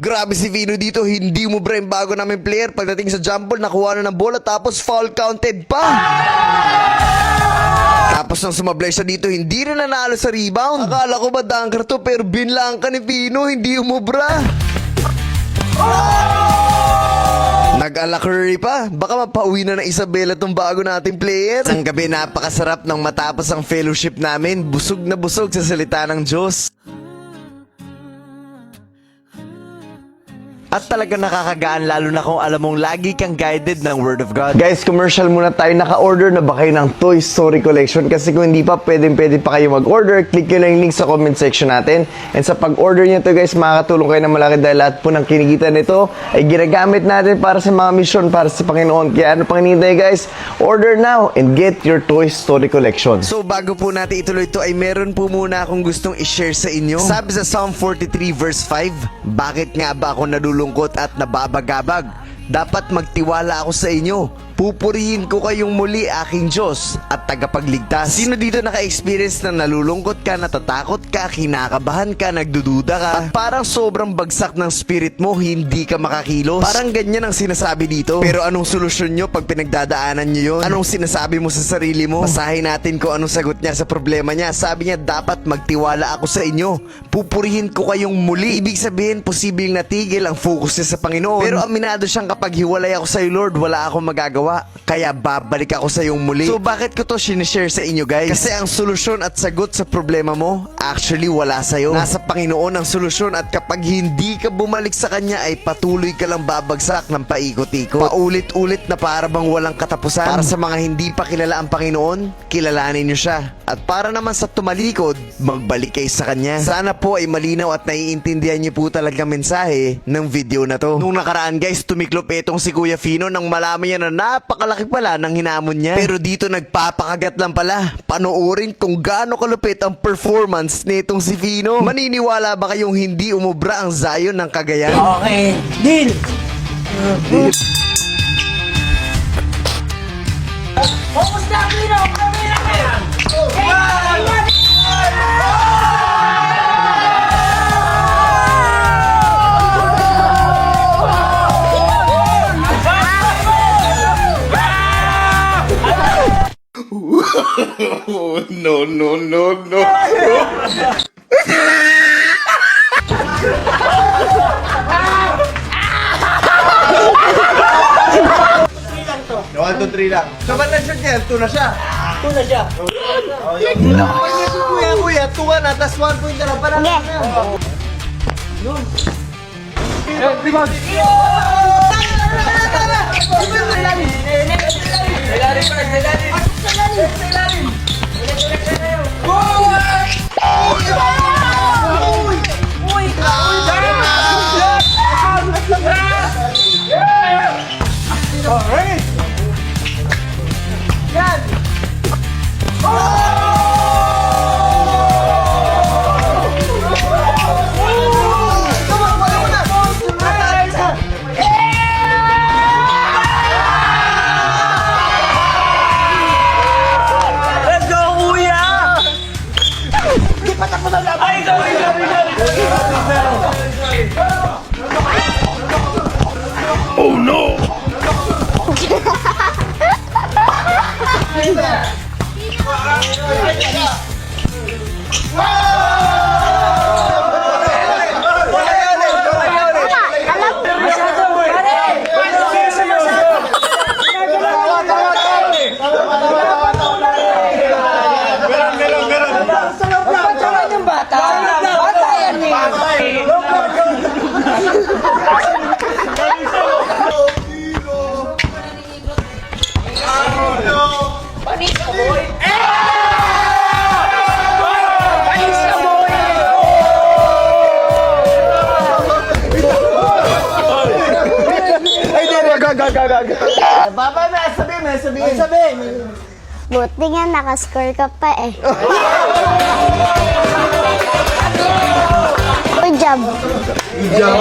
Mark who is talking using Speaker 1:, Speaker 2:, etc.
Speaker 1: Grabe si Vino dito, hindi mo bra yung bago namin player. Pagdating sa jump ball, nakuha na ng bola tapos foul counted pa. Tapos nang sumablay siya dito, hindi na nanalo sa rebound. Akala ko ba dunker to, pero binlang ka ni Vino, hindi umubra. Nag-ala Curry pa. Baka mapauwi na ng Isabela tong bago nating player. Isang gabi napakasarap nang matapos ang fellowship namin. Busog na busog sa salita ng Diyos. At talaga nakakagaan lalo na kung alam mong lagi kang guided ng Word of God. Guys, commercial muna tayo. Naka-order na ba kayo ng Toy Story Collection? Kasi kung hindi pa, pwede pa kayo mag-order. Click nyo lang yung link sa comment section natin. And sa pag-order nyo to guys, makakatulong kayo na malaki dahil lahat po ng kinikita nito ay ginagamit natin para sa mga mission, para sa Panginoon. Kaya ano pang hinihintay guys? Order now and get your Toy Story Collection. So bago po natin ituloy ito ay meron po muna akong gustong i-share sa inyo. Sabi sa Psalm 43 verse 5, bakit nga ba ako nalulungkot at nababagabag? Dapat magtiwala ako sa inyo. Pupurihin ko kayong muli aking Diyos at tagapagligtas. Sino dito naka-experience na nalulungkot ka, natatakot ka, kinakabahan ka, nagdududa ka, at parang sobrang bagsak ng spirit mo, hindi ka makakilos? Parang ganyan ang sinasabi dito. Pero anong solusyon nyo pag pinagdadaanan nyo yun? Anong sinasabi mo sa sarili mo? Basahin natin kung anong sagot niya sa problema niya. Sabi niya, dapat magtiwala ako sa inyo. Pupurihin ko kayong muli. Ibig sabihin, posibleng natigil ang focus niya sa Panginoon. Pero aminado siyang kapag hiwalay ako sa iyo, Lord, wala akong magagawa. Kaya babalik ako sa iyong muli. So bakit ko to sinishare sa inyo guys? Kasi ang solusyon at sagot sa problema mo, actually wala sa'yo. Nasa Panginoon ang solusyon at kapag hindi ka bumalik sa Kanya ay patuloy ka lang babagsak ng paikot-ikot. Paulit-ulit na para bang walang katapusan. Para sa mga hindi pa kilala ang Panginoon, kilalanin niyo siya. At para naman sa tumalikod, magbalik kayo sa Kanya. Sana po ay malinaw at naiintindihan niyo po talaga mensahe ng video na to. Nung nakaraan guys, tumiklop etong si Kuya Fino nang malaman niya na napakalaki pala ng hinamon niya. Pero dito nagpapakagat lang pala. Panoorin kung gaano kalupit ang performance nitong si Fino. Maniniwala ba kayong hindi umubra ang Zion ng Cagayan?
Speaker 2: Okay, deal! Focus na, Pino!
Speaker 3: No, no, no, no.
Speaker 1: One, two, three lang. So ba't nag-shoot niya? 2 na siya.
Speaker 2: Ito na siya.
Speaker 1: Kuya, 2 ka na, tas 1 point na lang. Parang na.
Speaker 2: Let's go, kuya! Ay, sorry!
Speaker 3: Oh no!
Speaker 1: Papa, may sabihin.
Speaker 4: Buti nga nakascore ka pa eh. Good job.
Speaker 1: Good job.